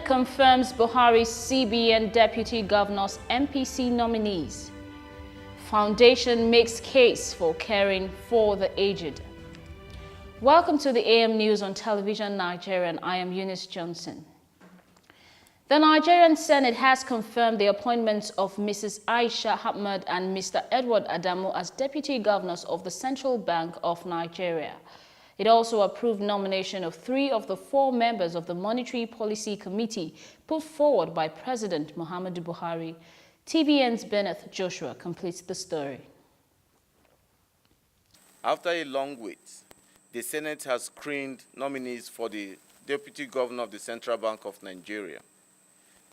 confirms Buhari's C.b.n deputy governor's MPC nominees. Foundation makes case for caring for the aged. Welcome to the AM News on Television Nigerian. I am Eunice Johnson. The Nigerian Senate has confirmed the appointments of Mrs. Aisha Ahmad and Mr. Edward Adamu as deputy governors of the Central Bank of Nigeria. It also approved nomination of 3 of the 4 members of the Monetary Policy Committee put forward by President Muhammadu Buhari. C.b.n's Bennett Joshua completes the story. After a long wait, the Senate has screened nominees for the Deputy Governor of the Central Bank of Nigeria.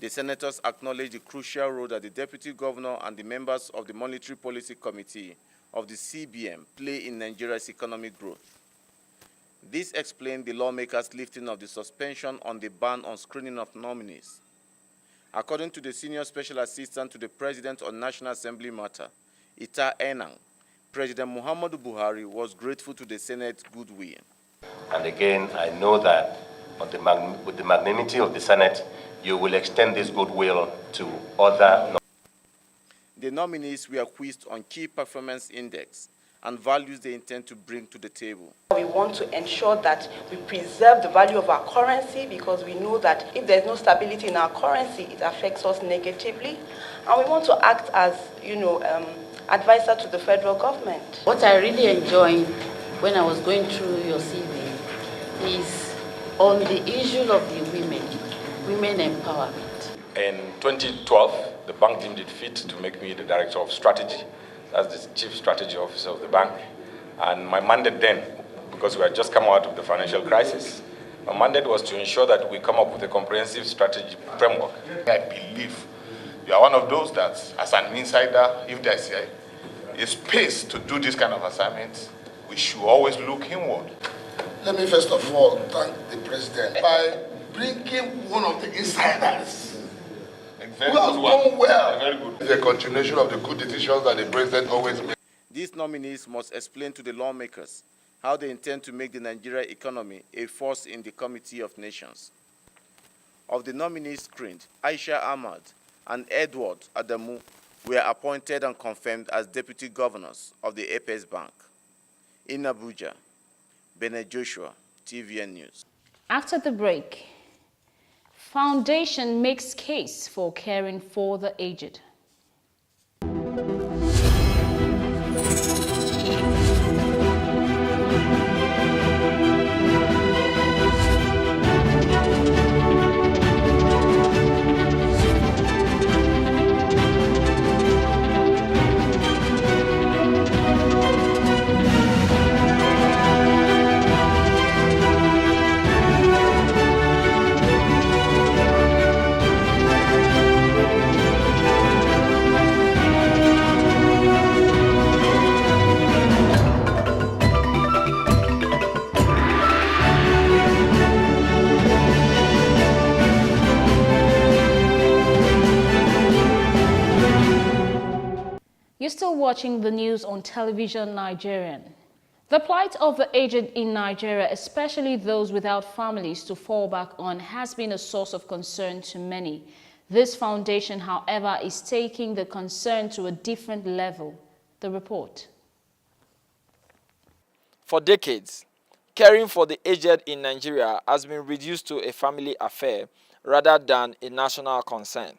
The senators acknowledge the crucial role that the Deputy Governor and the members of the Monetary Policy Committee of the C.b.n play in Nigeria's economic growth. This explained the lawmakers' lifting of the suspension on the ban on screening of nominees. According to the Senior Special Assistant to the President on National Assembly Matter, Ita Enang, President Muhammadu Buhari was grateful to the Senate's goodwill. And again, I know that with the magnanimity of the Senate, you will extend this goodwill to other. The nominees were quizzed on key performance index and values they intend to bring to the table. We want to ensure that we preserve the value of our currency, because we know that if there's no stability in our currency, it affects us negatively. And we want to act as, advisor to the federal government. What I really enjoyed when I was going through your CV is on the issue of the women empowerment. In 2012, the bank deemed it fit to make me the Director of Strategy. That's the Chief Strategy Officer of the bank. And my mandate then, because we had just come out of the financial crisis, my mandate was to ensure that we come up with a comprehensive strategy framework. I believe you are one of those that, as an insider, if there's a space to do this kind of assignments, we should always look inward. Let me first of all thank the President by bringing one of the insiders who has done well. Very good. The continuation of the good decisions that the President always makes. These nominees must explain to the lawmakers how they intend to make the Nigerian economy a force in the Committee of Nations. Of the nominees screened, Aisha Ahmad and Edward Adamu were appointed and confirmed as deputy governors of the Apex Bank. In Abuja, Bennett Joshua, C.b.n News. After the break, Foundation makes case for caring for the aged. You're still watching the news on Television Nigerian. The plight of the aged in Nigeria, especially those without families to fall back on, has been a source of concern to many. This foundation, however, is taking the concern to a different level. The report. For decades, caring for the aged in Nigeria has been reduced to a family affair rather than a national concern.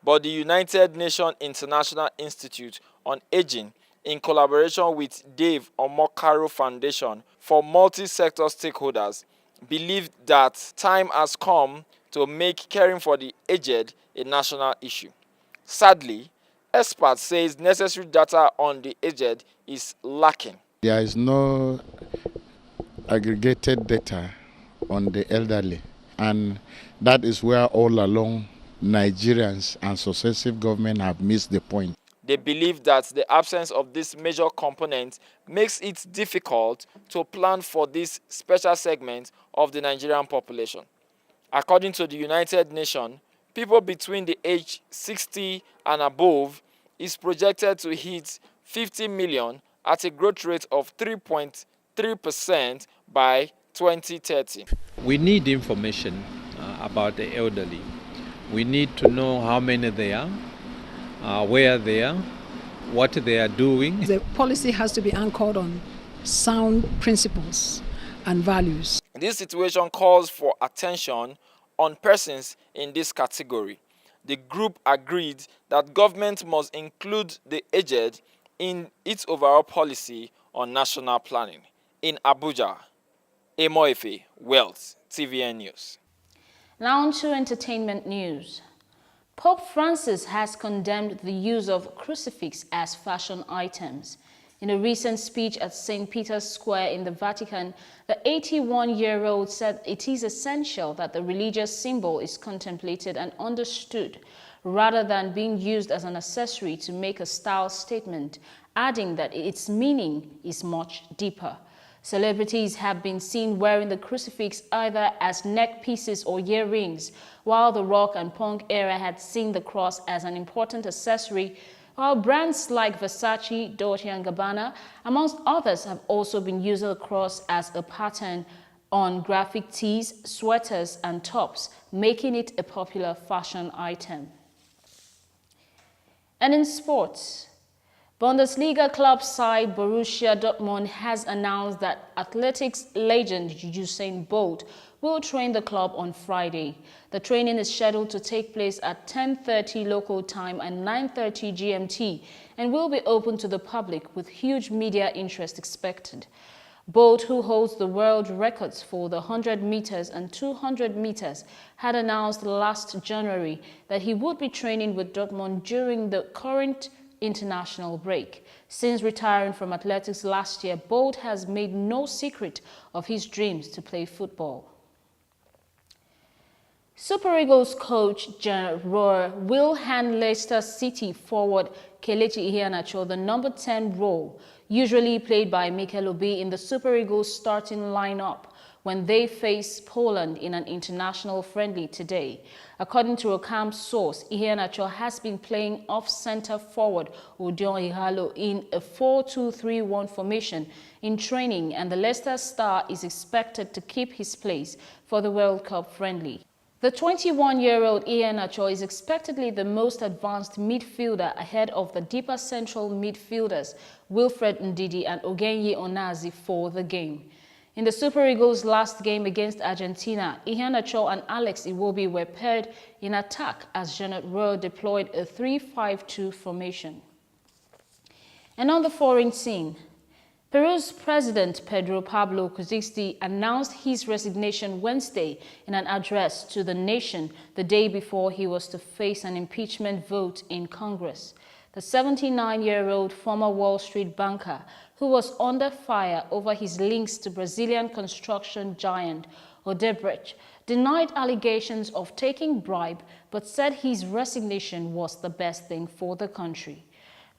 But the United Nations International Institute on Aging, in collaboration with Dave Omokaro Foundation for multi-sector stakeholders, believe that time has come to make caring for the aged a national issue. Sadly, experts say necessary data on the aged is lacking. There is no aggregated data on the elderly, and that is where all along Nigerians and successive government have missed the point. They believe that the absence of this major component makes it difficult to plan for this special segment of the Nigerian population. According to the United Nations, people between the age 60 and above is projected to hit 50 million at a growth rate of 3.3% by 2030. We need information about the elderly. We need to know how many they are, where they are, what they are doing. The policy has to be anchored on sound principles and values. This situation calls for attention on persons in this category. The group agreed that government must include the aged in its overall policy on national planning. In Abuja, Emoefe, Wealth, C.b.n News. Now on to entertainment news. Pope Francis has condemned the use of crucifix as fashion items. In a recent speech at St. Peter's Square in the Vatican, the 81-year-old said it is essential that the religious symbol is contemplated and understood, rather than being used as an accessory to make a style statement, adding that its meaning is much deeper. Celebrities have been seen wearing the crucifix either as neck pieces or earrings, while the rock and punk era had seen the cross as an important accessory, while brands like Versace, Dolce & Gabbana, amongst others, have also been using the cross as a pattern on graphic tees, sweaters and tops, making it a popular fashion item. And in sports, Bundesliga club side Borussia Dortmund has announced that athletics legend Usain Bolt will train the club on Friday. The training is scheduled to take place at 10:30 local time and 9:30 GMT and will be open to the public with huge media interest expected. Bolt, who holds the world records for the 100 meters and 200 meters, had announced last January that he would be training with Dortmund during the current international break. Since retiring from athletics last year, Bolt has made no secret of his dreams to play football. Super Eagles coach Janet Rohr will hand Leicester City forward Kelechi Iheanacho the number 10 role, usually played by Mikel Obi, in the Super Eagles starting lineup when they face Poland in an international friendly today. According to a camp source, Iheanacho has been playing off-center forward Odion Ighalo in a 4-2-3-1 formation in training, and the Leicester star is expected to keep his place for the World Cup friendly. The 21-year-old Iheanacho is expectedly the most advanced midfielder ahead of the deeper central midfielders Wilfred Ndidi and Ogenye Onazi for the game. In the Super Eagles' last game against Argentina, Iheanacho and Alex Iwobi were paired in attack as Janet Rohr deployed a 3-5-2 formation. And on the foreign scene, Peru's President Pedro Pablo Kuczynski announced his resignation Wednesday in an address to the nation the day before he was to face an impeachment vote in Congress. The 79-year-old former Wall Street banker, who was under fire over his links to Brazilian construction giant Odebrecht, denied allegations of taking bribe but said his resignation was the best thing for the country.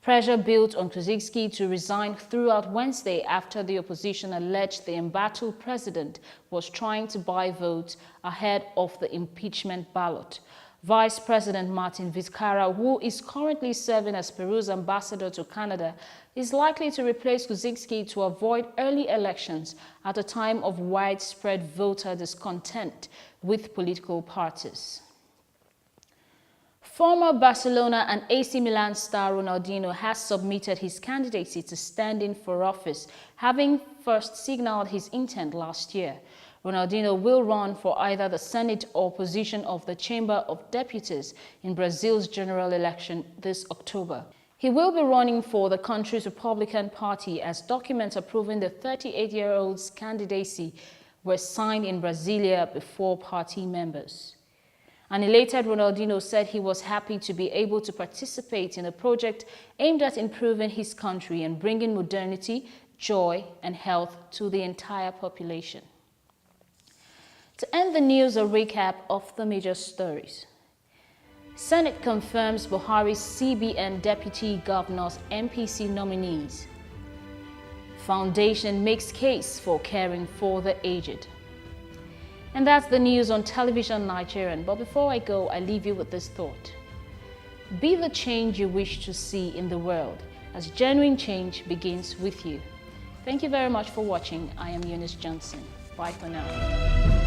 Pressure built on Kuczynski to resign throughout Wednesday after the opposition alleged the embattled president was trying to buy votes ahead of the impeachment ballot. Vice President Martin Vizcarra, who is currently serving as Peru's ambassador to Canada, is likely to replace Kuczynski to avoid early elections at a time of widespread voter discontent with political parties. Former Barcelona and AC Milan star Ronaldinho has submitted his candidacy to stand in for office, having first signaled his intent last year. Ronaldinho will run for either the Senate or position of the Chamber of Deputies in Brazil's general election this October. He will be running for the country's Republican Party, as documents approving the 38-year-old's candidacy were signed in Brasilia before party members. An elated Ronaldinho said he was happy to be able to participate in a project aimed at improving his country and bringing modernity, joy, and health to the entire population. To end the news, a recap of the major stories. Senate confirms Buhari's C.b.n. deputy governors MPC nominees. Foundation makes case for caring for the aged. And that's the news on Television Nigerian. But before I go, I leave you with this thought. Be the change you wish to see in the world, as genuine change begins with you. Thank you very much for watching. I am Eunice Johnson. Bye for now.